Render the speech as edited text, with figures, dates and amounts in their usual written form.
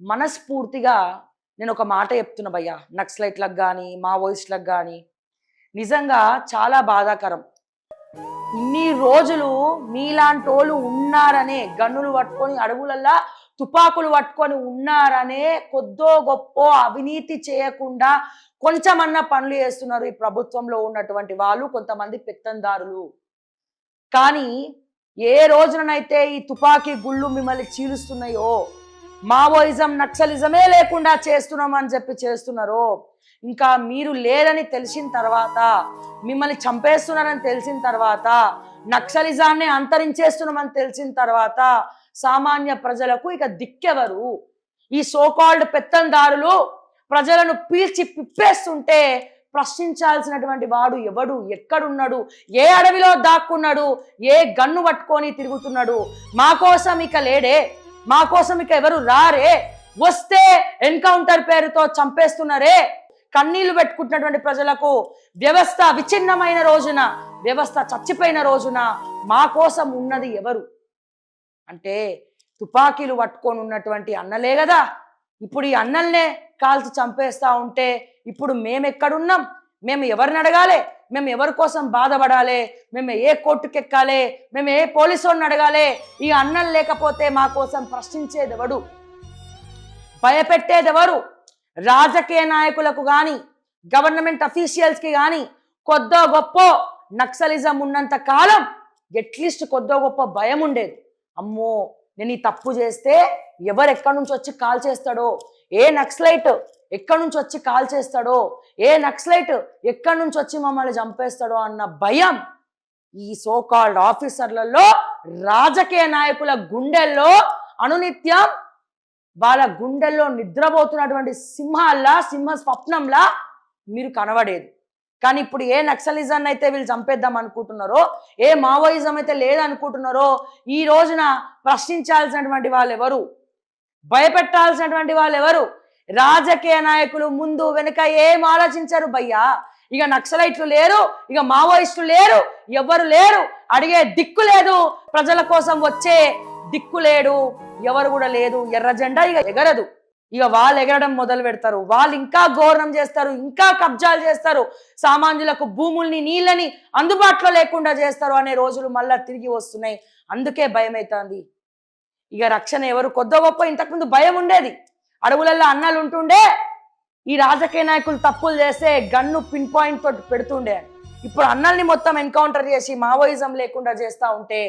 మనస్ఫూర్తిగా నేను ఒక మాట చెప్తున్నా భయ్యా. నక్సలైట్‌లకు గానీ, మావోయిస్టులకు గానీ నిజంగా చాలా బాధాకరం. ఇన్ని రోజులు మీలాంటోళ్ళు ఉన్నారనే గన్నులు పట్టుకొని అడవులల్లా తుపాకులు పట్టుకొని ఉన్నారనే కొద్దో గొప్పో అవినీతి చేయకుండా కొంచెమన్నా పనులు చేస్తున్నారు ఈ ప్రభుత్వంలో ఉన్నటువంటి వాళ్ళు, కొంతమంది పెత్తందారులు. కానీ ఏ రోజుననైతే ఈ తుపాకీ గుళ్ళు మిమ్మల్ని చీలుస్తున్నాయో, మావోయిజం నక్సలిజమే లేకుండా చేస్తున్నామని చెప్పి చేస్తున్నారో, ఇంకా మీరు లేరని తెలిసిన తర్వాత, మిమ్మల్ని చంపేస్తున్నారని తెలిసిన తర్వాత, నక్సలిజాన్ని అంతరించేస్తున్నామని తెలిసిన తర్వాత సామాన్య ప్రజలకు ఇక దిక్కెవరు? ఈ సోకాల్డ్ పెత్తందారులు ప్రజలను పీల్చి పిప్పేస్తుంటే ప్రశ్నించాల్సినటువంటి వాడు ఎవడు? ఎక్కడున్నాడు? ఏ అడవిలో దాక్కున్నాడు? ఏ గన్ను పట్టుకొని తిరుగుతున్నాడు? మా కోసం ఇక లేడే, మా కోసం ఇక ఎవరు రారే, వస్తే ఎన్కౌంటర్ పేరుతో చంపేస్తున్నారే. కన్నీళ్లు పెట్టుకుంటున్నటువంటి ప్రజలకు వ్యవస్థ విచ్ఛిన్నమైన రోజున, వ్యవస్థ చచ్చిపోయిన రోజున మా కోసం ఉన్నది ఎవరు అంటే తుపాకీలు పట్టుకొని ఉన్నటువంటి అన్నలే కదా. ఇప్పుడు ఈ అన్నల్నే కాల్చి చంపేస్తా ఉంటే ఇప్పుడు మేమెక్కడున్నాం? మేము ఎవరిని అడగాలి? మేము ఎవరి కోసం బాధపడాలి? మేము ఏ కోర్టుకి ఎక్కాలి? మేము ఏ పోలీసుని అడగాలి? ఈ అన్నలు లేకపోతే మా కోసం ప్రశ్నించేదెవడు? భయపెట్టేదెవరు? రాజకీయ నాయకులకు కానీ, గవర్నమెంట్ అఫీషియల్స్కి కానీ కొద్దో గొప్ప నక్సలిజం ఉన్నంత కాలం అట్లీస్ట్ కొద్దో గొప్ప భయం ఉండేది. అమ్మో, నేను ఈ తప్పు చేస్తే ఎవరు ఎక్కడి నుంచి వచ్చి కాల్ చేస్తాడో, ఏ నక్సలైట్ ఎక్కడి నుంచి వచ్చి కాల్ చేస్తాడో, ఏ నక్సలైట్ ఎక్కడి నుంచి వచ్చి మమ్మల్ని చంపేస్తాడో అన్న భయం ఈ సోకాల్డ్ ఆఫీసర్లలో, రాజకీయ నాయకుల గుండెల్లో అనునిత్యం వాళ్ళ గుండెల్లో నిద్రపోతున్నటువంటి సింహాల్లా, సింహ స్వప్నంలా మీరు కనబడేది. కానీ ఇప్పుడు ఏ నక్సలిజాన్ని అయితే వీళ్ళు చంపేద్దాం అనుకుంటున్నారో, ఏ మావోయిజం అయితే లేదనుకుంటున్నారో, ఈ రోజున ప్రశ్నించాల్సినటువంటి వాళ్ళు ఎవరు? భయపెట్టాల్సినటువంటి వాళ్ళు ఎవరు? రాజకీయ నాయకులు ముందు వెనుక ఏం ఆలోచించారు భయ్యా? ఇక నక్సలైట్లు లేరు, ఇక మావోయిస్టులు లేరు, ఎవరు లేరు, అడిగే దిక్కు లేదు, ప్రజల కోసం వచ్చే దిక్కు లేడు, ఎవరు కూడా లేదు. ఎర్ర జెండా ఇక ఎగరదు. ఇక వాళ్ళు ఎగరడం మొదలు పెడతారు. వాళ్ళు ఇంకా ఘోరం చేస్తారు, ఇంకా కబ్జాలు చేస్తారు, సామాన్యులకు భూముల్ని, నీళ్ళని అందుబాటులో లేకుండా చేస్తారు అనే రోజులు మళ్ళా తిరిగి వస్తున్నాయి. అందుకే భయం అవుతుంది. ఇక రక్షణ ఎవరు? కొద్దో గొప్ప ఇంతకుముందు భయం ఉండేది. అడవులలో అన్నలు ఉంటుండే, ఈ రాజకీయ నాయకులు తప్పులు చేస్తే గన్ను పిన్ పాయింట్ తోటి పెడుతుండే. ఇప్పుడు అన్నల్ని మొత్తం ఎన్కౌంటర్ చేసి మావోయిజం లేకుండా చేస్తూ ఉంటే